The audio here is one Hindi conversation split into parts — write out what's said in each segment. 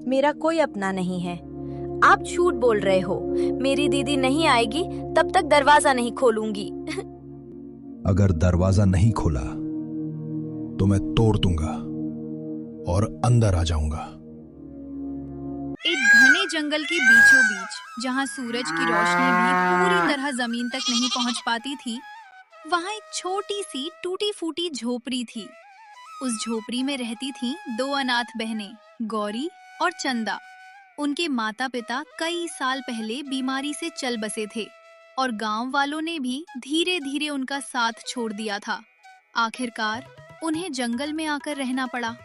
मेरा कोई अपना नहीं है। आप झूठ बोल रहे हो। मेरी दीदी नहीं आएगी तब तक दरवाजा नहीं खोलूंगी। अगर दरवाजा नहीं खोला तो मैं तोड़ दूंगा और अंदर आ जाऊंगा। एक घने जंगल के बीचों बीच, जहां सूरज की रोशनी भी पूरी तरह जमीन तक नहीं पहुंच पाती थी, वहां एक छोटी सी टूटी फूटी झोपड़ी थी। उस झोपड़ी में रहती थीं दो अनाथ बहनें, गौरी और चंदा। उनके माता पिता कई साल पहले बीमारी से चल बसे थे और गांव वालों ने भी धीरे धीरे उनका साथ छोड़ दिया था। आखिरकार उन्हें जंगल में आकर रहना पड़ा।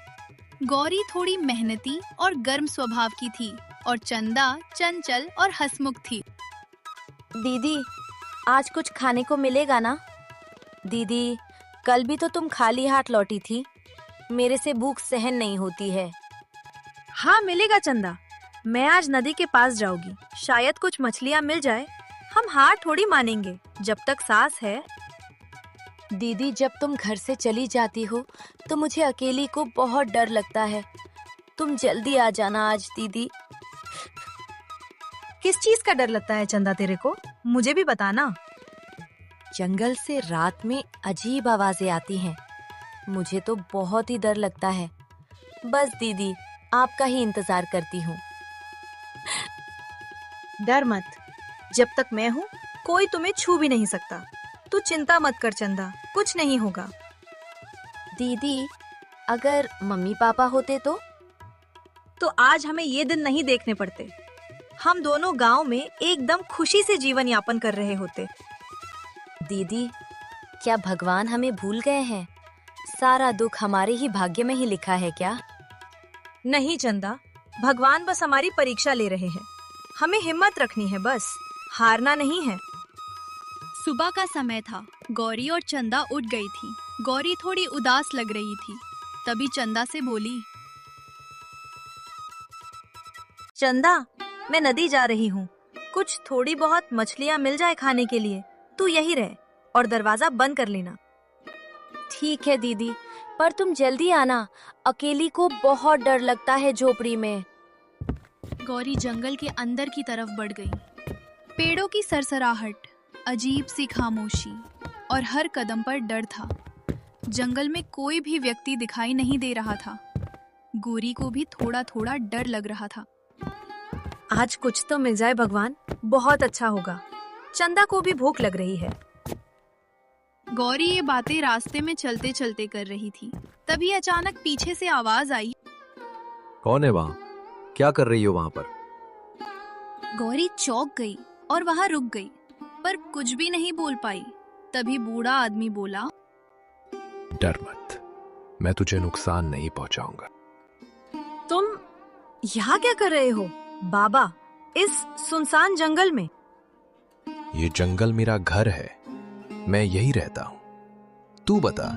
गौरी थोड़ी मेहनती और गर्म स्वभाव की थी और चंदा चंचल और हंसमुख थी। दीदी, आज कुछ खाने को मिलेगा ना? दीदी, कल भी तो तुम खाली हाथ लौटी थी। मेरे से भूख सहन नहीं होती है। हाँ, मिलेगा चंदा। मैं आज नदी के पास जाऊंगी, शायद कुछ मछलियाँ मिल जाए। हम हार थोड़ी मानेंगे जब तक सांस है। दीदी, जब तुम घर से चली जाती हो तो मुझे अकेली को बहुत डर लगता है। तुम जल्दी आ जाना आज दीदी। किस चीज का डर लगता है चंदा तेरे को? मुझे भी बताना। जंगल से रात में अजीब आवाजें आती हैं। मुझे तो बहुत ही डर लगता है। बस दीदी, आपका ही इंतजार करती हूँ। डर मत, जब तक मैं हूँ कोई तुम्हें छू भी नहीं सकता। तू चिंता मत कर चंदा, कुछ नहीं होगा। दीदी, अगर मम्मी पापा होते तो आज हमें ये दिन नहीं देखने पड़ते। हम दोनों गांव में एकदम खुशी से जीवन यापन कर रहे होते। दीदी, क्या भगवान हमें भूल गए हैं? सारा दुख हमारे ही भाग्य में ही लिखा है क्या? नहीं चंदा, भगवान बस हमारी परीक्षा ले रहे हैं। हमें हिम्मत रखनी है, बस हारना नहीं है। सुबह का समय था। गौरी और चंदा उठ गई थी। गौरी थोड़ी उदास लग रही थी। तभी चंदा से बोली, चंदा, मैं नदी जा रही हूँ। कुछ थोड़ी बहुत मछलियाँ मिल जाए खाने के लिए। तू यही रह और दरवाजा बंद कर लेना। ठीक है दीदी, पर तुम जल्दी आना। अकेली को बहुत डर लगता है झोपड़ी में। गौरी जंगल के अंदर की तरफ बढ़ गई। पेड़ों की सरसराहट, अजीब सी खामोशी और हर कदम पर डर था। जंगल में कोई भी व्यक्ति दिखाई नहीं दे रहा था। गौरी को भी थोड़ा थोड़ा डर लग रहा था। आज कुछ तो मिल जाए भगवान, बहुत अच्छा होगा। चंदा को भी भूख लग रही है। गौरी ये बातें रास्ते में चलते चलते कर रही थी। तभी अचानक पीछे से आवाज आई, कौन है वहाँ? क्या कर रही हो वहाँ पर? गौरी चौंक गई और वहाँ रुक गई, पर कुछ भी नहीं बोल पाई। तभी बूढ़ा आदमी बोला, डर मत, मैं तुझे नुकसान नहीं पहुँचाऊंगा। तुम यहाँ क्या कर रहे हो बाबा, इस सुनसान जंगल में? ये जंगल मेरा घर है, मैं यही रहता हूँ। तू बता,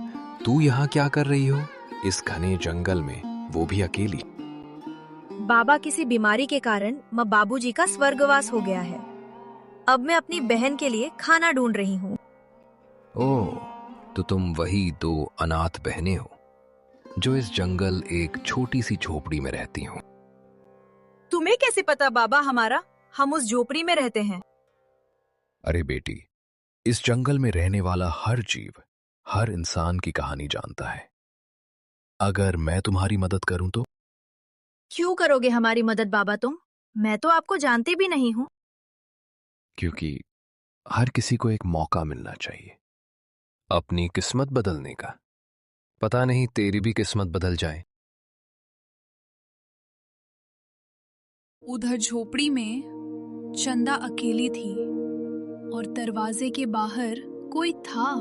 तू यहाँ क्या कर रही हो इस घने जंगल में, वो भी अकेली? बाबा, किसी बीमारी के कारण माँ बाबूजी का स्वर्गवास हो गया है। अब मैं अपनी बहन के लिए खाना ढूंढ रही हूँ। ओह, तो तुम वही दो अनाथ बहनें हो जो इस जंगल एक छोटी सी झोपड़ी में रहती हो। तुम्हें कैसे पता बाबा हमारा? हम उस झोपड़ी में रहते हैं। अरे बेटी, इस जंगल में रहने वाला हर जीव, हर इंसान की कहानी जानता है। अगर मैं तुम्हारी मदद करूं तो? क्यों करोगे हमारी मदद बाबा तुम? मैं तो आपको जानती भी नहीं हूँ। क्योंकि हर किसी को एक मौका मिलना चाहिए अपनी किस्मत बदलने का। पता नहीं तेरी भी किस्मत बदल जाए। उधर झोपड़ी में चंदा अकेली थी और दरवाजे के बाहर कोई था।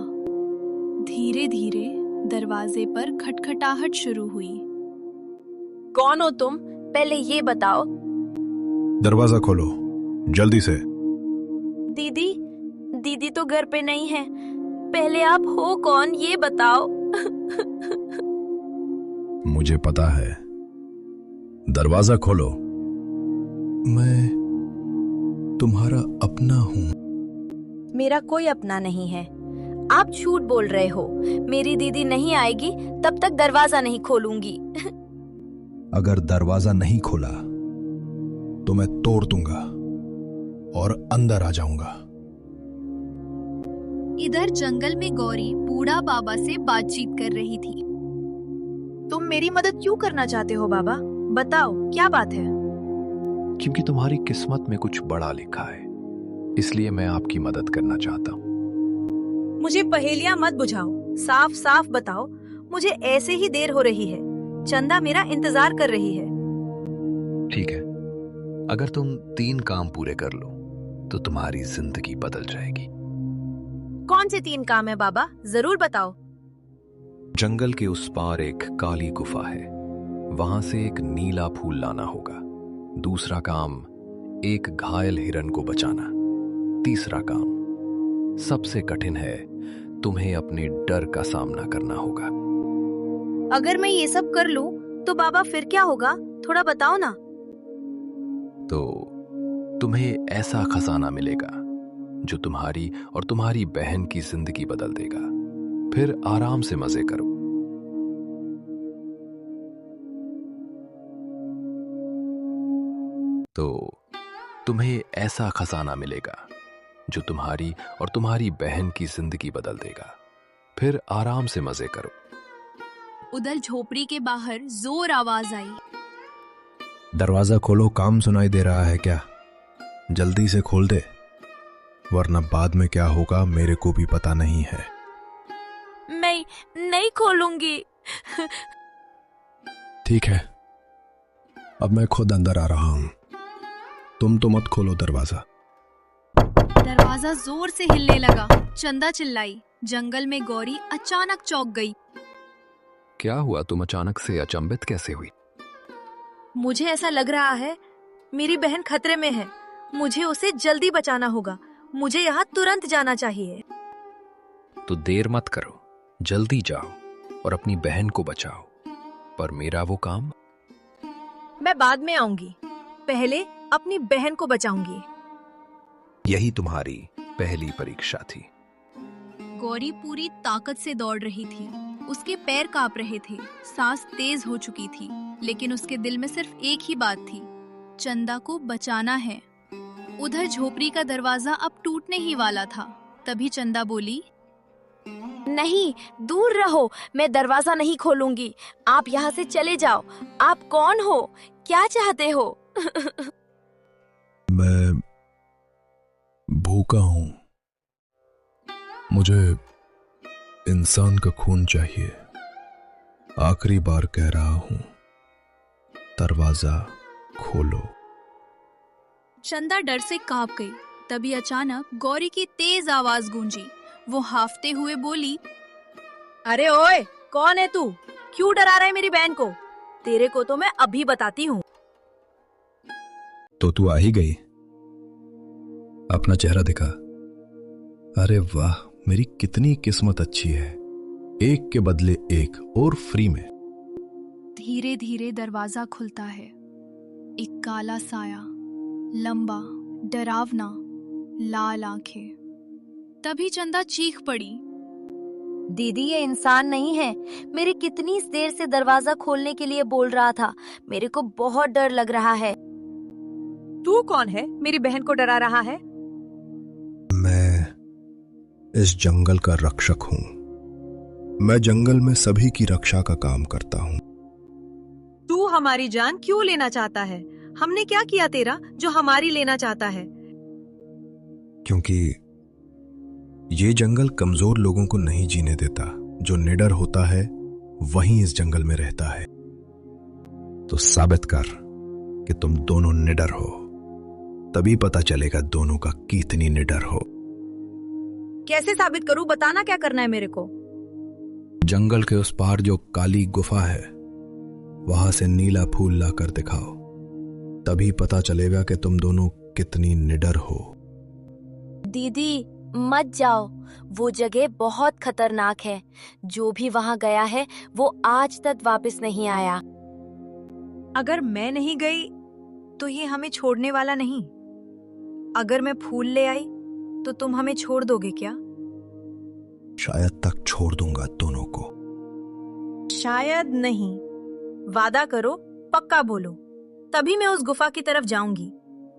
धीरे धीरे दरवाजे पर खटखटाहट शुरू हुई। कौन हो तुम? पहले ये बताओ। दरवाजा खोलो, जल्दी से। दीदी, दीदी तो घर पे नहीं है। पहले आप हो कौन, ये बताओ। मुझे पता है, दरवाजा खोलो। मैं तुम्हारा अपना हूँ। मेरा कोई अपना नहीं है। आप झूठ बोल रहे हो। मेरी दीदी नहीं आएगी तब तक दरवाजा नहीं खोलूंगी। अगर दरवाजा नहीं खोला तो मैं तोड़ दूंगा और अंदर आ जाऊंगा। इधर जंगल में गौरी बूढ़ा बाबा से बातचीत कर रही थी। तुम मेरी मदद क्यों करना चाहते हो बाबा? बताओ क्या बात है? क्योंकि तुम्हारी किस्मत में कुछ बड़ा लिखा है, इसलिए मैं आपकी मदद करना चाहता हूँ। मुझे पहेलियां मत बुझाओ, साफ साफ बताओ। मुझे ऐसे ही देर हो रही है। चंदा मेरा इंतजार कर रही है। ठीक है, अगर तुम 3 काम पूरे कर लो तो तुम्हारी जिंदगी बदल जाएगी। कौन से 3 काम है बाबा? जरूर बताओ। जंगल के उस पार एक काली गुफा है, वहां से एक नीला फूल लाना होगा। दूसरा काम, एक घायल हिरन को बचाना। तीसरा काम सबसे कठिन है, तुम्हें अपने डर का सामना करना होगा। अगर मैं ये सब कर लूं तो बाबा फिर क्या होगा? थोड़ा बताओ ना। तो तुम्हें ऐसा खजाना मिलेगा जो तुम्हारी और तुम्हारी बहन की जिंदगी बदल देगा। फिर आराम से मजे करो। तो तुम्हें ऐसा खजाना मिलेगा जो तुम्हारी और तुम्हारी बहन की जिंदगी बदल देगा। फिर आराम से मजे करो। उधर झोपड़ी के बाहर जोर आवाज आई। दरवाजा खोलो, काम सुनाई दे रहा है क्या? जल्दी से खोल दे, वरना बाद में क्या होगा मेरे को भी पता नहीं है। मैं नहीं खोलूंगी। ठीक है, अब मैं खुद अंदर आ रहा हूं। तुम तो मत खोलो दरवाजा। दरवाजा जोर से हिलने लगा। चंदा चिल्लाई। जंगल में गौरी अचानक चौंक गई। क्या हुआ? तुम अचानक से अचंभित कैसे हुई? मुझे ऐसा लग रहा है मेरी बहन खतरे में है। मुझे उसे जल्दी बचाना होगा। मुझे यहाँ तुरंत जाना चाहिए। तो देर मत करो, जल्दी जाओ और अपनी बहन को बचाओ। पर मेरा वो काम? मैं बाद में आऊंगी, पहले अपनी बहन को बचाऊंगी। यही तुम्हारी पहली परीक्षा थी। गौरी पूरी ताकत से दौड़ रही थी। उसके पैर कांप रहे थे, सांस तेज हो चुकी थी, लेकिन उसके दिल में सिर्फ एक ही बात थी, चंदा को बचाना है। उधर झोपड़ी का दरवाजा अब टूटने ही वाला था। तभी चंदा बोली, नहीं, दूर रहो, मैं दरवाजा नहीं खोलूंगी। आप यहाँ से चले जाओ। आप कौन हो? क्या चाहते हो? मैं भूखा हूं, मुझे इंसान का खून चाहिए। आखिरी बार कह रहा हूं, दरवाजा खोलो। चंदा डर से कांप गई। तभी अचानक गौरी की तेज आवाज गूंजी। वो हाफते हुए बोली, अरे ओए, कौन है तू? क्यों डरा रहा है मेरी बहन को? तेरे को तो मैं अभी बताती हूँ। तो तू आ ही गई। अपना चेहरा दिखा। अरे वाह, मेरी कितनी किस्मत अच्छी है। एक के बदले एक और फ्री में। धीरे धीरे दरवाजा खुलता है। एक काला साया, लंबा, डरावना, लाल आंखें। तभी चंदा चीख पड़ी, दीदी, ये इंसान नहीं है। मेरे कितनी देर से दरवाजा खोलने के लिए बोल रहा था। मेरे को बहुत डर लग रहा है। तू कौन है? मेरी बहन को डरा रहा है? मैं इस जंगल का रक्षक हूं। मैं जंगल में सभी की रक्षा का काम करता हूं। तू हमारी जान क्यों लेना चाहता है? हमने क्या किया तेरा जो हमारी लेना चाहता है? क्योंकि ये जंगल कमजोर लोगों को नहीं जीने देता। जो निडर होता है वही इस जंगल में रहता है। तो साबित कर कि तुम दोनों निडर हो, तभी पता चलेगा दोनों का कितनी निडर हो। कैसे साबित करूं? बताना क्या करना है मेरे को? जंगल के उस पार जो काली गुफा है, वहां से नीला फूल लाकर दिखाओ, तभी पता चलेगा कि तुम दोनों कितनी निडर हो। दीदी, मत जाओ। वो जगह बहुत खतरनाक है। जो भी वहां गया है वो आज तक वापस नहीं आया। अगर मैं नहीं गई तो ये हमें छोड़ने वाला नहीं। अगर मैं फूल ले आई तो तुम हमें छोड़ दोगे क्या? शायद तक छोड़ दूंगा दोनों को। शायद नहीं। वादा करो, पक्का बोलो। तभी मैं उस गुफा की तरफ जाऊंगी,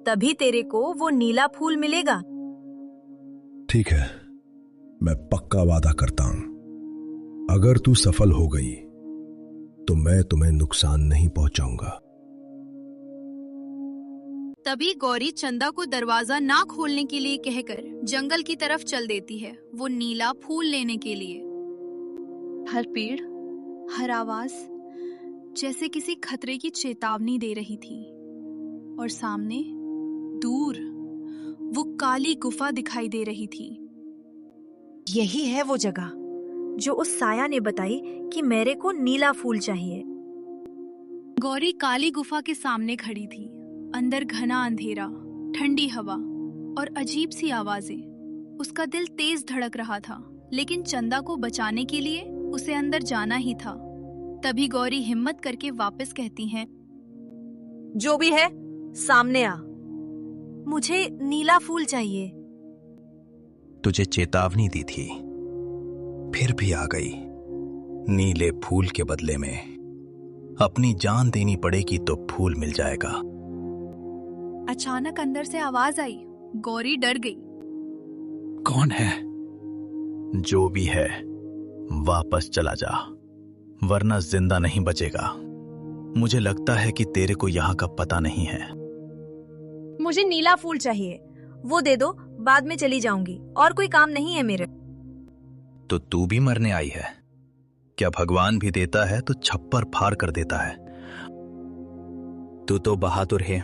तभी तेरे को वो नीला फूल मिलेगा। ठीक है, मैं पक्का वादा करता हूं, अगर तू सफल हो गई तो मैं तुम्हें नुकसान नहीं पहुंचाऊंगा। तभी गौरी चंदा को दरवाजा ना खोलने के लिए कहकर जंगल की तरफ चल देती है, वो नीला फूल लेने के लिए। हर पेड़, हर आवाज जैसे किसी खतरे की चेतावनी दे रही थी। और सामने दूर वो काली गुफा दिखाई दे रही थी। यही है वो जगह जो उस साया ने बताई कि मेरे को नीला फूल चाहिए। गौरी काली गुफा के सामने खड़ी थी। अंदर घना अंधेरा, ठंडी हवा और अजीब सी आवाजें। उसका दिल तेज धड़क रहा था, लेकिन चंदा को बचाने के लिए उसे अंदर जाना ही था। तभी गौरी हिम्मत करके वापस कहती हैं, जो भी है सामने आ, मुझे नीला फूल चाहिए। तुझे चेतावनी दी थी, फिर भी आ गई। नीले फूल के बदले में अपनी जान देनी पड़ेगी तो फूल मिल जाएगा। अचानक अंदर से आवाज आई। गौरी डर गई। कौन है? जो भी है वापस चला जा, वरना जिंदा नहीं बचेगा। मुझे लगता है कि तेरे को यहाँ का पता नहीं है। मुझे नीला फूल चाहिए, वो दे दो, बाद में चली जाऊंगी, और कोई काम नहीं है मेरे। तो तू भी मरने आई है क्या? भगवान भी देता है तो छप्पर फाड़ कर देता है। तू तो बहादुर है,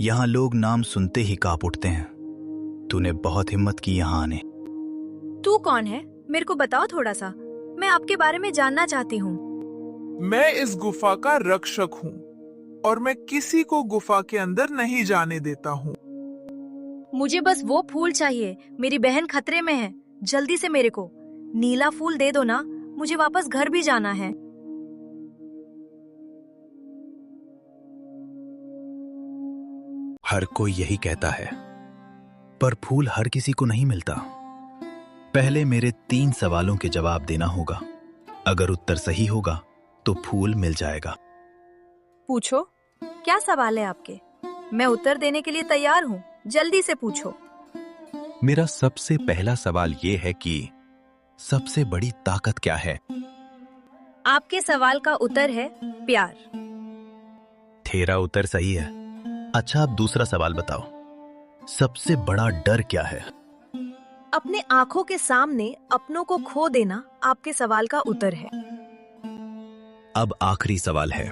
यहाँ लोग नाम सुनते ही कांप उठते हैं। तूने बहुत हिम्मत की यहाँ आने। तू कौन है? मेरे को बताओ थोड़ा सा, मैं आपके बारे में जानना चाहती हूँ। मैं इस गुफा का रक्षक हूँ और मैं किसी को गुफा के अंदर नहीं जाने देता हूँ। मुझे बस वो फूल चाहिए, मेरी बहन खतरे में है, जल्दी से मेरे को नीला फूल दे दो ना, मुझे वापस घर भी जाना है। हर कोई यही कहता है, पर फूल हर किसी को नहीं मिलता। पहले मेरे 3 सवालों के जवाब देना होगा। अगर उत्तर सही होगा तो फूल मिल जाएगा। पूछो, क्या सवाल है आपके? मैं उत्तर देने के लिए तैयार हूँ, जल्दी से पूछो। मेरा सबसे पहला सवाल ये है कि सबसे बड़ी ताकत क्या है? आपके सवाल का उत्तर है प्यार। तेरा उत्तर सही है। अच्छा, अब दूसरा सवाल बताओ, सबसे बड़ा डर क्या है? अपने आंखों के सामने अपनों को खो देना आपके सवाल का उत्तर है। अब आखिरी सवाल है,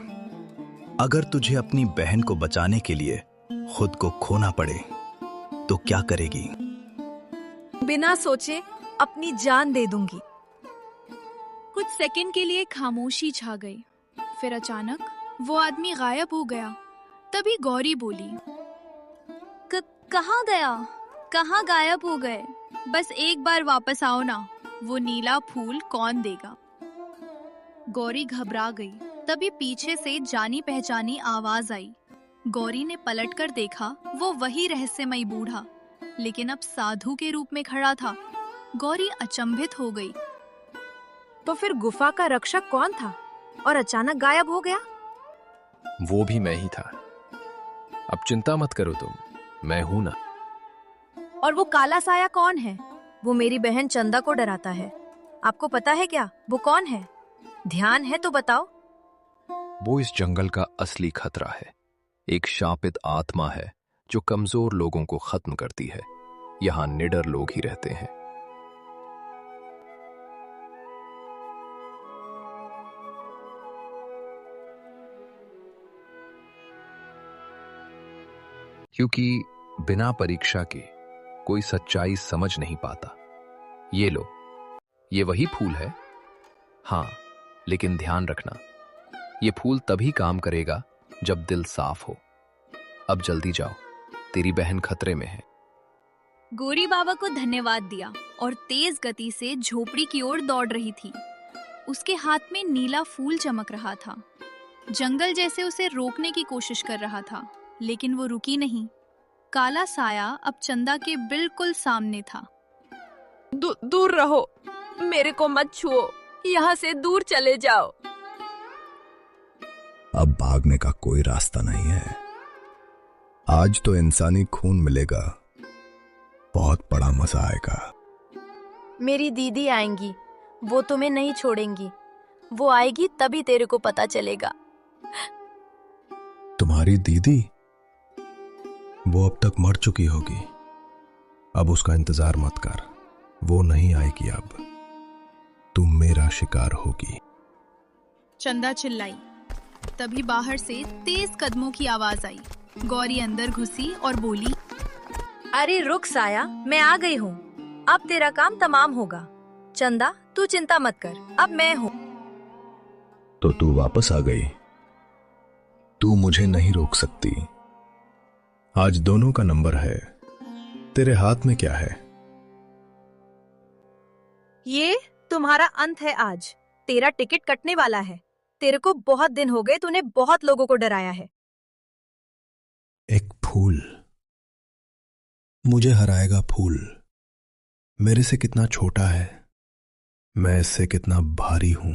अगर तुझे अपनी बहन को बचाने के लिए खुद को खोना पड़े तो क्या करेगी? बिना सोचे अपनी जान दे दूंगी। कुछ सेकंड के लिए खामोशी छा गई। फिर अचानक वो आदमी गायब हो गया। तभी गौरी बोली, कहाँ गया? कहाँ गायब हो गए? बस एक बार वापस आओ ना, वो नीला फूल कौन देगा? गौरी घबरा गई। तभी पीछे से जानी पहचानी आवाज आई। गौरी ने पलटकर देखा, वो वही रहस्यमयी बूढ़ा, लेकिन अब साधु के रूप में खड़ा था। गौरी अचंभित हो गई। तो फिर गुफा का रक्षक कौन था और अचानक गायब हो गया? वो भी मैं ही था। अब चिंता मत करो तुम, मैं हूं ना। और वो काला साया कौन है? वो मेरी बहन चंदा को डराता है। आपको पता है क्या वो कौन है? ध्यान है तो बताओ। वो इस जंगल का असली खतरा है। एक शापित आत्मा है जो कमजोर लोगों को खत्म करती है। यहाँ निडर लोग ही रहते हैं। क्योंकि बिना परीक्षा के कोई सच्चाई समझ नहीं पाता। ये लो, ये वही फूल है। हाँ, लेकिन ध्यान रखना, ये फूल तभी काम करेगा जब दिल साफ हो। अब जल्दी जाओ, तेरी बहन खतरे में है। गौरी बाबा को धन्यवाद दिया और तेज गति से झोपड़ी की ओर दौड़ रही थी। उसके हाथ में नीला फूल चमक रहा था। जंगल जैसे उसे रोकने की कोशिश कर रहा था, लेकिन वो रुकी नहीं। काला साया अब चंदा के बिल्कुल सामने था। दूर रहो, मेरे को मत छुओ, यहाँ से दूर चले जाओ। अब भागने का कोई रास्ता नहीं है। आज तो इंसानी खून मिलेगा, बहुत बड़ा मजा आएगा। मेरी दीदी आएंगी, वो तुम्हें नहीं छोड़ेंगी। वो आएगी तभी तेरे को पता चलेगा। तुम्हारी दीदी? वो अब तक मर चुकी होगी। अब उसका इंतजार मत कर, वो नहीं आएगी। अब तुम मेरा शिकार होगी। चंदा चिल्लाई। तभी बाहर से तेज कदमों की आवाज आई। गौरी अंदर घुसी और बोली, अरे रुक साया, मैं आ गई हूँ। अब तेरा काम तमाम होगा। चंदा तू चिंता मत कर, अब मैं हूँ। तो तू वापस आ गई। तू मुझे नहीं रोक सकती। आज दोनों का नंबर है। तेरे हाथ में क्या है? ये तुम्हारा अंत है आज। तेरा टिकट कटने वाला है। तेरे को बहुत दिन हो गए, तूने बहुत लोगों को डराया है। एक फूल मुझे हराएगा। फूल मेरे से कितना छोटा है, मैं इससे कितना भारी हूं।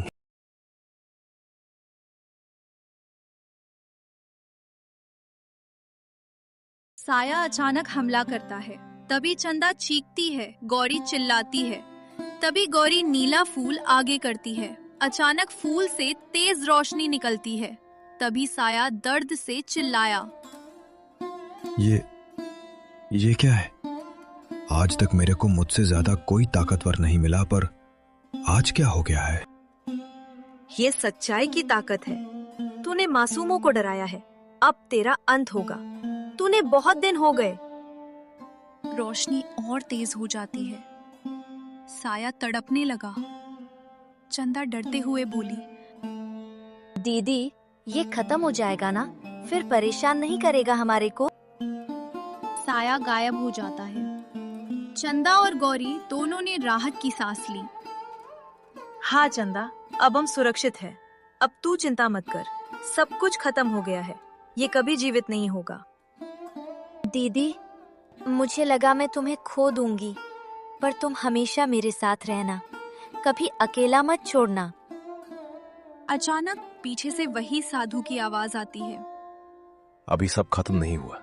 साया अचानक हमला करता है। तभी चंदा चीखती है, गौरी चिल्लाती है। तभी गौरी नीला फूल आगे करती है। अचानक फूल से तेज रोशनी निकलती है। तभी साया दर्द से चिल्लाया, ये क्या है? आज तक मेरे को मुझसे ज्यादा कोई ताकतवर नहीं मिला, पर आज क्या हो गया है? ये सच्चाई की ताकत है। तूने मासूमों को डराया है, अब तेरा अंत होगा। तूने बहुत दिन हो गए। रोशनी और तेज हो जाती है। साया तड़पने लगा। चंदा डरते हुए बोली, दीदी, ये खत्म हो जाएगा ना? फिर परेशान नहीं करेगा हमारे को? साया गायब हो जाता है। चंदा और गौरी दोनों ने राहत की सांस ली। हाँ चंदा, अब हम सुरक्षित हैं। अब तू चिंता मत कर, सब कुछ खत्म हो गया है। ये कभी जीवित नहीं होगा। दीदी, मुझे लगा मैं तुम्हें खो दूंगी, पर तुम हमेशा मेरे साथ रहना, कभी अकेला मत छोड़ना। अचानक पीछे से वही साधु की आवाज आती है, अभी सब खत्म नहीं हुआ।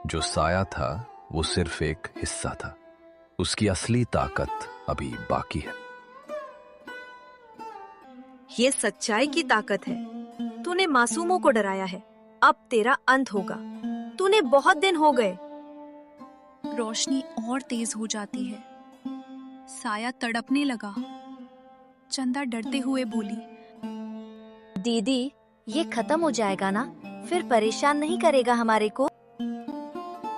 जो साया था वो सिर्फ एक हिस्सा था, उसकी असली ताकत अभी बाकी है। ये सच्चाई की ताकत है। तूने मासूमों को डराया है, अब तेरा अंत होगा। तूने बहुत दिन हो गए। रोशनी और तेज हो जाती है। साया तड़पने लगा। चंदा डरते हुए बोली, दीदी, ये खत्म हो जाएगा ना? फिर परेशान नहीं करेगा हमारे को?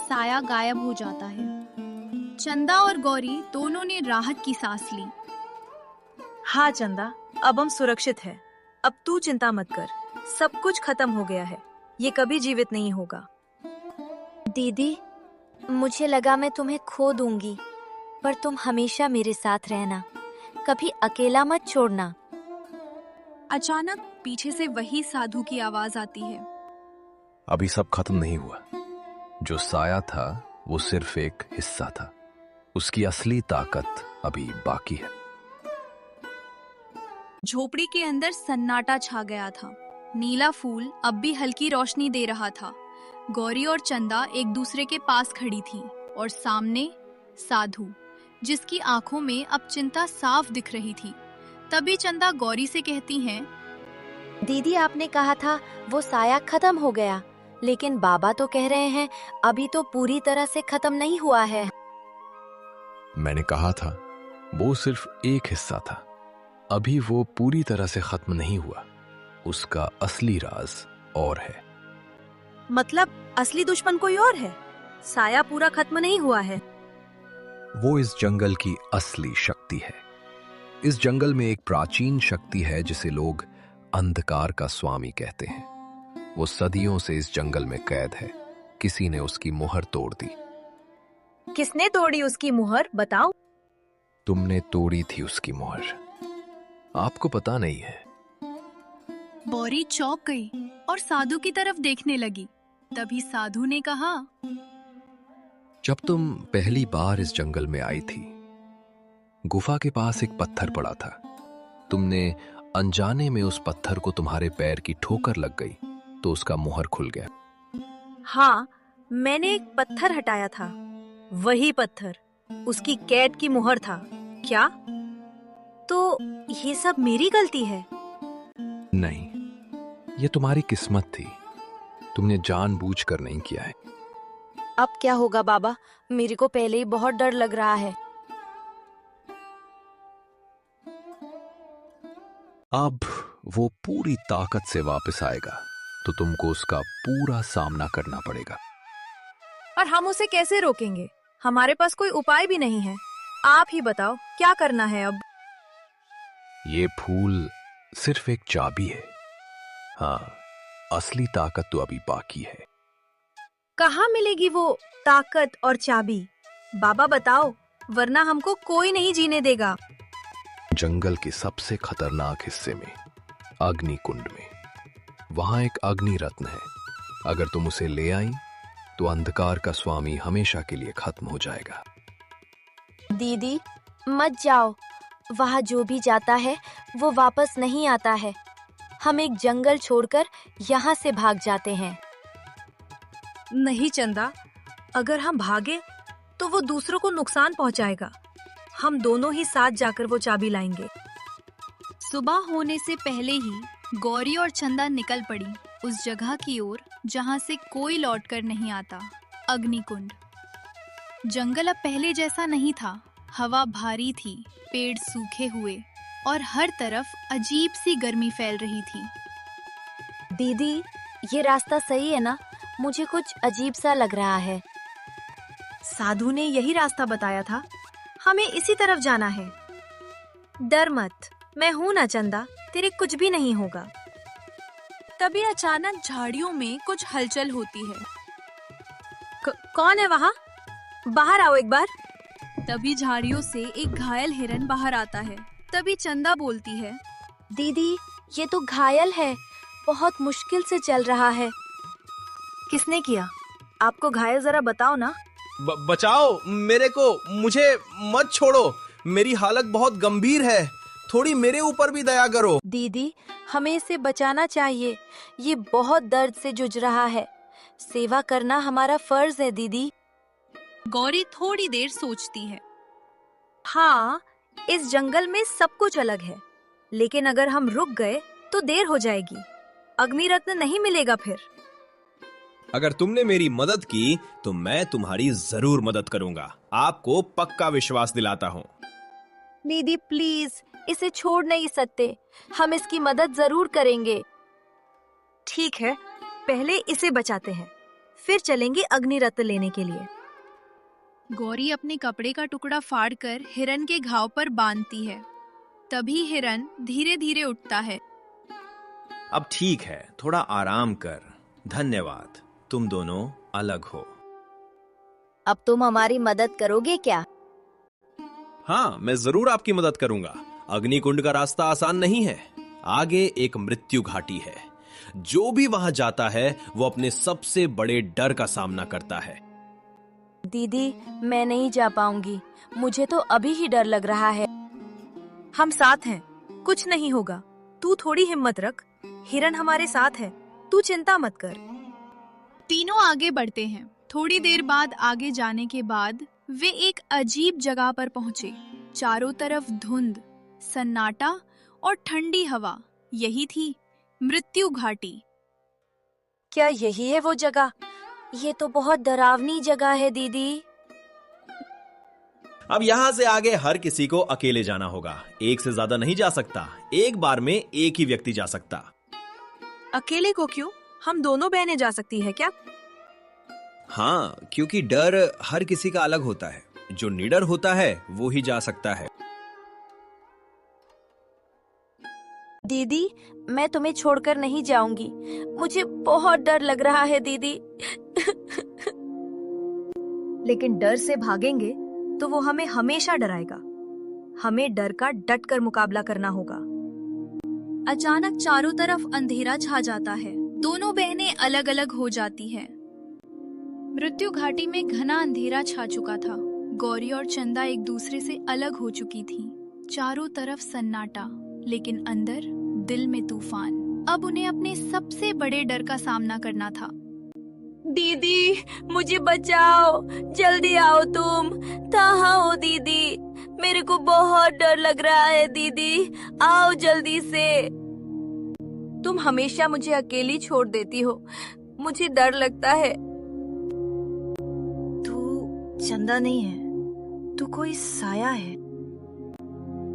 साया गायब हो जाता है। चंदा और गौरी दोनों ने राहत की सांस ली। हाँ चंदा, अब हम सुरक्षित हैं। अब तू चिंता मत कर, सब कुछ खत्म हो गया है। ये कभी जीवित नहीं होगा। दीदी, मुझे लगा मैं तुम्हें खो दूंगी, पर तुम हमेशा मेरे साथ रहना, कभी अकेला मत छोड़ना। अचानक पीछे से वही साधु की आवाज आती है, अभी सब खत्म नहीं हुआ। जो साया था वो सिर्फ एक हिस्सा था, उसकी असली ताकत अभी बाकी है। झोपड़ी के अंदर सन्नाटा छा गया था। नीला फूल अब भी हल्की रोशनी दे रहा था। गौरी और चंदा एक दूसरे के पास खड़ी थी और सामने साधु, जिसकी आंखों में अब चिंता साफ दिख रही थी। तभी चंदा गौरी से कहती हैं, दीदी, आपने कहा था वो साया खत्म हो गया, लेकिन बाबा तो कह रहे हैं अभी तो पूरी तरह से खत्म नहीं हुआ है। मैंने कहा था वो सिर्फ एक हिस्सा था, अभी वो पूरी तरह से खत्म नहीं हुआ। उसका असली राज और है। मतलब असली दुश्मन कोई और है? साया पूरा खत्म नहीं हुआ है। वो इस जंगल की असली शक्ति है। इस जंगल में एक प्राचीन शक्ति है जिसे लोग अंधकार का स्वामी कहते हैं। वो सदियों से इस जंगल में कैद है। किसी ने उसकी मुहर तोड़ दी। किसने तोड़ी उसकी मुहर, बताओ? तुमने तोड़ी थी उसकी मुहर। आपको पता नहीं है। गौरी चौंक गई और साधु की तरफ देखने लगी। तभी साधु ने कहा, जब तुम पहली बार इस जंगल में आई थी, गुफा के पास एक पत्थर पड़ा था। तुमने अनजाने में उस पत्थर को तुम्हारे पैर की ठोकर लग गई तो उसका मुहर खुल गया। हाँ, मैंने एक पत्थर हटाया था। वही पत्थर उसकी कैद की मुहर था। क्या? तो ये सब मेरी गलती है? नहीं, ये तुम्हारी किस्मत थी। तुमने जानबूझकर नहीं किया है। अब क्या होगा बाबा? मेरे को पहले ही बहुत डर लग रहा है। अब वो पूरी ताकत से वापस आएगा तो तुमको उसका पूरा सामना करना पड़ेगा। और हम उसे कैसे रोकेंगे? हमारे पास कोई उपाय भी नहीं है। आप ही बताओ क्या करना है अब? ये फूल सिर्फ एक चाबी है। हाँ, असली ताकत तो अभी बाकी है। कहाँ मिलेगी वो ताकत और चाबी? बाबा बताओ, वरना हमको कोई नहीं जीने देगा। जंगल के सबसे खतरनाक हिस्से में, अग्नि कुंड में। वहां एक अग्नि रत्न है। अगर तुम उसे ले आई तो अंधकार का स्वामी हमेशा के लिए खत्म हो जाएगा। दीदी मत जाओ, वहाँ जो भी जाता है वो वापस नहीं आता है। हम एक जंगल छोड़कर यहाँ से भाग जाते हैं। नहीं चंदा, अगर हम भागे तो वो दूसरों को नुकसान पहुंचाएगा। हम दोनों ही साथ जाकर वो चाबी लाएंगे। सुबह होने से पहले ही गौरी और चंदा निकल पड़ी उस जगह की ओर जहां से कोई लौटकर नहीं आता, अग्निकुंड। जंगल अब पहले जैसा नहीं था। हवा भारी थी, पेड़ सूखे हुए और हर तरफ अजीब सी गर्मी फैल रही थी। दीदी ये रास्ता सही है ना? मुझे कुछ अजीब सा लग रहा है। साधु ने यही रास्ता बताया था, हमें इसी तरफ जाना है। डर मत, मैं हूं ना चंदा, तेरे कुछ भी नहीं होगा। तभी अचानक झाड़ियों में कुछ हलचल होती है। कौन है वहाँ? बाहर आओ एक बार। तभी झाड़ियों से एक घायल हिरन बाहर आता है। तभी चंदा बोलती है, दीदी ये तो घायल है, बहुत मुश्किल से चल रहा है। किसने किया? आपको घायल जरा बताओ ना। बचाओ मेरे को, मुझे मत छोड़ो, मेरी हालत बहुत गंभीर है, थोड़ी मेरे ऊपर भी दया करो। दीदी हमें इसे बचाना चाहिए, ये बहुत दर्द से जूझ रहा है। सेवा करना हमारा फर्ज है दीदी। गौरी थोड़ी देर सोचती है। हाँ, इस जंगल में सब कुछ अलग है, लेकिन अगर हम रुक गए तो देर हो जाएगी। अग्नि रत्न नहीं मिलेगा फिर। अगर तुमने मेरी मदद की तो मैं तुम्हारी जरूर मदद करूंगा, आपको पक्का विश्वास दिलाता हूँ। दीदी प्लीज इसे छोड़ नहीं सकते, हम इसकी मदद जरूर करेंगे। ठीक है, पहले इसे बचाते हैं, फिर चलेंगे अग्नि रत्न लेने के लिए। गौरी अपने कपड़े का टुकड़ा फाड़कर हिरन के घाव पर बांधती है। तभी हिरन धीरे धीरे उठता है। अब ठीक है, थोड़ा आराम कर। धन्यवाद, तुम दोनों अलग हो। अब तुम हमारी मदद करोगे क्या? हाँ, मैं जरूर आपकी मदद करूंगा। अग्निकुंड का रास्ता आसान नहीं है। आगे एक मृत्यु घाटी है। जो भी वहां जाता है वो अपने सबसे बड़े डर का सामना करता है। दीदी मैं नहीं जा पाऊंगी, मुझे तो अभी ही डर लग रहा है। हम साथ हैं, कुछ नहीं होगा। तू थोड़ी हिम्मत रख, हिरन हमारे साथ है, तू चिंता मत कर। तीनों आगे बढ़ते हैं। थोड़ी देर बाद आगे जाने के बाद वे एक अजीब जगह पर पहुंचे। चारों तरफ धुंध, सन्नाटा और ठंडी हवा। यही थी मृत्यु घाटी। क्या यही है वो जगह? ये तो बहुत डरावनी जगह है दीदी। अब यहाँ से आगे हर किसी को अकेले जाना होगा। एक से ज्यादा नहीं जा सकता। एक बार में एक ही व्यक्ति जा सकता। अकेले को क्यों? हम दोनों बहनें जा सकती है क्या? हाँ, क्योंकि डर हर किसी का अलग होता है। जो निडर होता है वो ही जा सकता है। दीदी मैं तुम्हें छोड़कर नहीं जाऊंगी, मुझे बहुत डर लग रहा है दीदी। लेकिन डर से भागेंगे तो वो हमें हमेशा डराएगा। हमें डर का डट कर मुकाबला करना होगा। अचानक चारों तरफ अंधेरा छा जाता है। दोनों बहनें अलग अलग हो जाती हैं। मृत्यु घाटी में घना अंधेरा छा चुका था। गौरी और चंदा एक दूसरे से अलग हो चुकी थीं। चारों तरफ सन्नाटा, लेकिन अंदर दिल में तूफान। अब उन्हें अपने सबसे बड़े डर का सामना करना था। दीदी मुझे बचाओ, जल्दी आओ तुम। कहाँ हो दीदी? मेरे को बहुत डर लग रहा है दीदी, आओ जल्दी से। तुम हमेशा मुझे अकेली छोड़ देती हो, मुझे डर लगता है। तू चंदा नहीं है, तू कोई साया है।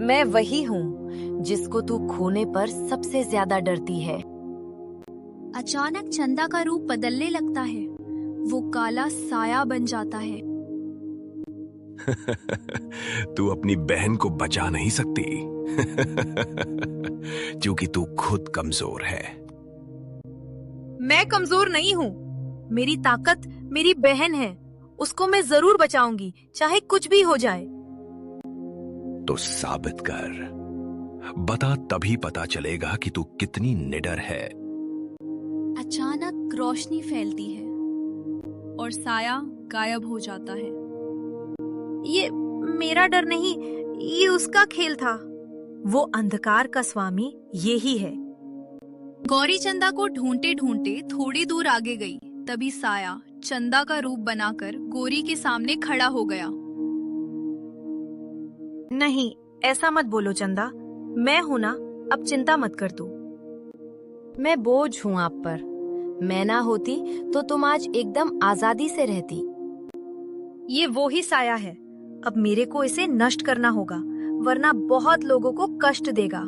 मैं वही हूँ जिसको तू खोने पर सबसे ज्यादा डरती है। अचानक चंदा का रूप बदलने लगता है। वो काला साया बन जाता है। तू अपनी बहन को बचा नहीं सकती क्योंकि तू खुद कमजोर है। मैं कमजोर नहीं हूँ। मेरी ताकत मेरी बहन है, उसको मैं जरूर बचाऊंगी, चाहे कुछ भी हो जाए। तो साबित कर, बता, तभी पता चलेगा कि तू कितनी निडर है। अचानक रोशनी फैलती है और साया गायब हो जाता है। ये मेरा डर नहीं, ये उसका खेल था। वो अंधकार का स्वामी ये ही है। गौरी चंदा को ढूंढते ढूंढते थोड़ी दूर आगे गई। तभी साया चंदा का रूप बनाकर गौरी के सामने खड़ा हो गया। नहीं, ऐसा मत बोलो चंदा, मैं हूं ना, अब चिंता मत कर तू। मैं बोझ हूँ आप पर। मैं ना होती तो तुम आज एकदम आजादी से रहती। ये वो ही साया है। अब मेरे को इसे नष्ट करना होगा, वरना बहुत लोगों को कष्ट देगा।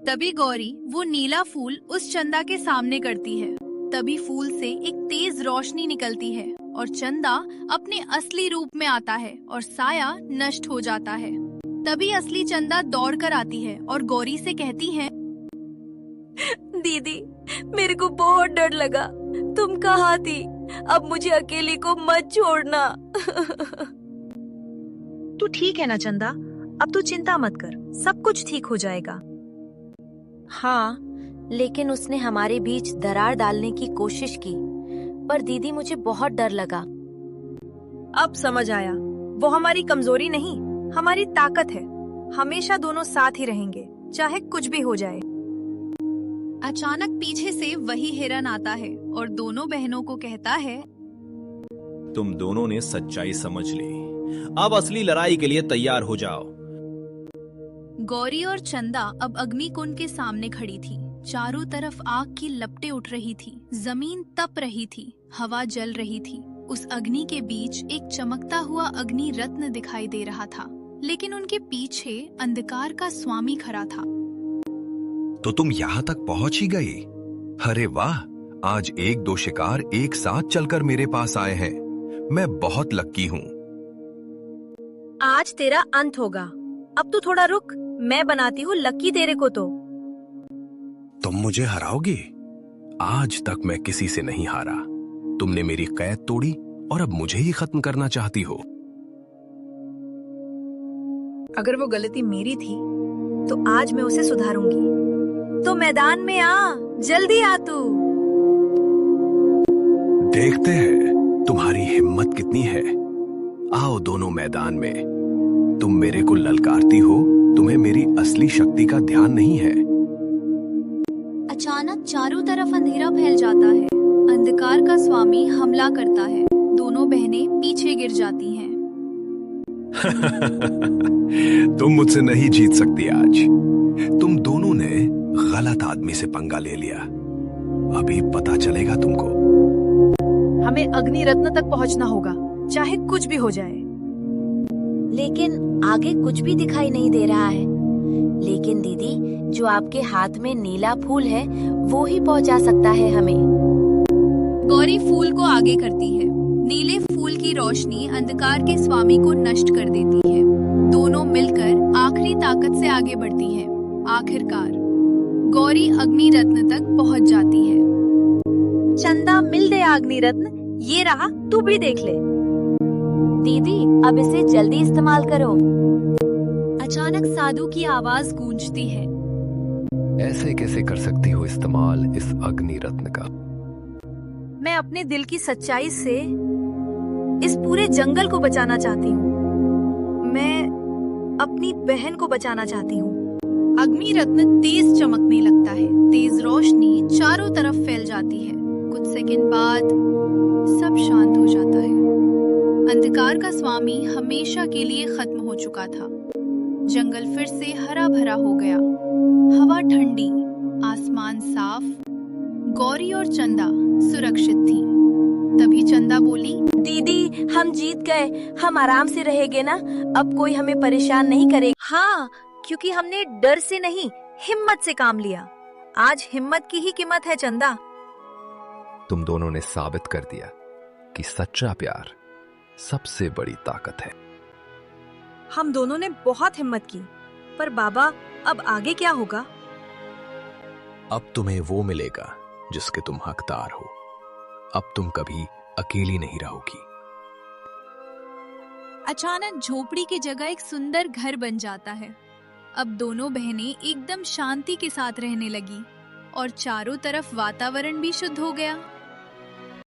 तभी गौरी वो नीला फूल उस चंदा के सामने करती है। तभी फूल से एक तेज रोशनी निकलती है और चंदा अपने असली रूप में आता है और साया नष्ट हो जाता है। तभी असली चंदा दौड़कर आती है और गौरी से कहती है, दीदी मेरे को बहुत डर लगा, तुम कहाँ थी? अब मुझे अकेली को मत छोड़ना। तू ठीक है ना चंदा? अब तू चिंता मत कर, सब कुछ ठीक हो जाएगा। हाँ, लेकिन उसने हमारे बीच दरार डालने की कोशिश की, पर दीदी मुझे बहुत डर लगा। अब समझ आया, वो हमारी कमजोरी नहीं, हमारी ताकत है। हमेशा दोनों साथ ही रहेंगे, चाहे कुछ भी हो जाए। अचानक पीछे से वही हिरन आता है और दोनों बहनों को कहता है, तुम दोनों ने सच्चाई समझ ली, अब असली लड़ाई के लिए तैयार हो जाओ। गौरी और चंदा अब अग्निकुंड के सामने खड़ी थी। चारों तरफ आग की लपटें उठ रही थी, जमीन तप रही थी, हवा जल रही थी। उस अग्नि के बीच एक चमकता हुआ अग्नि रत्न दिखाई दे रहा था, लेकिन उनके पीछे अंधकार का स्वामी खड़ा था। तो तुम यहाँ तक पहुंच ही गई। अरे वाह, आज एक दो शिकार एक साथ चलकर मेरे पास आए हैं। मैं बहुत लक्की हूँ। आज तेरा अंत होगा। अब तू थोड़ा रुक, मैं बनाती हूँ लक्की तेरे को। तो तुम मुझे हराओगी? आज तक मैं किसी से नहीं हारा। तुमने मेरी कैद तोड़ी और अब मुझे ही खत्म करना चाहती हो। अगर वो गलती मेरी थी तो आज मैं उसे सुधारूंगी। तो मैदान में आ, जल्दी आ तू। देखते हैं तुम्हारी हिम्मत कितनी है। आओ दोनों मैदान में। तुम मेरे को ललकारती हो, तुम्हें मेरी असली शक्ति का ध्यान नहीं है। अचानक चारों तरफ अंधेरा फैल जाता है। अंधकार का स्वामी हमला करता है। दोनों बहनें पीछे गिर जाती हैं। तुम मुझसे नहीं जीत सकती आज। तुम दोनों ने गलत आदमी से पंगा ले लिया। अभी पता चलेगा तुमको। हमें अग्नि रत्न तक पहुंचना होगा, चाहे कुछ भी हो जाए। लेकिन आगे कुछ भी दिखाई नहीं दे रहा है। लेकिन दीदी, जो आपके हाथ में नीला फूल है वो ही पहुंचा सकता है हमें। गौरी फूल को आगे करती है। नीले फूल की रोशनी अंधकार के स्वामी को नष्ट कर देती है। दोनों मिलकर आखिरी ताकत से आगे बढ़ती है। आखिरकार गौरी अग्नि रत्न तक पहुंच जाती है। चंदा, मिल दे अग्नि रत्न, ये रहा, तू भी देख ले। दीदी अब इसे जल्दी इस्तेमाल करो। अचानक साधु की आवाज गूंजती है। ऐसे कैसे कर सकती हो इस्तेमाल इस अग्नि रत्न का? मैं अपने दिल की सच्चाई से इस पूरे जंगल को बचाना चाहती हूँ। मैं अपनी बहन को बचाना चाहती हूँ। अग्नि रत्न तेज चमकने लगता है। तेज रोशनी चारों तरफ फैल जाती है। कुछ सेकंड बाद सब शांत हो जाता है। अंधकार का स्वामी हमेशा के लिए खत्म हो चुका था। जंगल फिर से हरा भरा हो गया। हवा ठंडी, आसमान साफ। गौरी और चंदा सुरक्षित थी। तभी चंदा बोली, दीदी हम जीत गए, हम आराम से रहेंगे ना, अब कोई हमें परेशान नहीं करेगा। हाँ, क्योंकि हमने डर से नहीं, हिम्मत से काम लिया। आज हिम्मत की ही कीमत है चंदा। तुम दोनों ने साबित कर दिया कि सच्चा प्यार सबसे बड़ी ताकत है। हम दोनों ने बहुत हिम्मत की, पर बाबा अब आगे क्या होगा? अब तुम्हें वो मिलेगा जिसके तुम हकदार हो। अब तुम कभी अकेली नहीं रहोगी। अचानक झोपड़ी की जगह एक सुंदर घर बन जाता है। अब दोनों बहनें एकदम शांति के साथ रहने लगी और चारों तरफ वातावरण भी शुद्ध हो गया।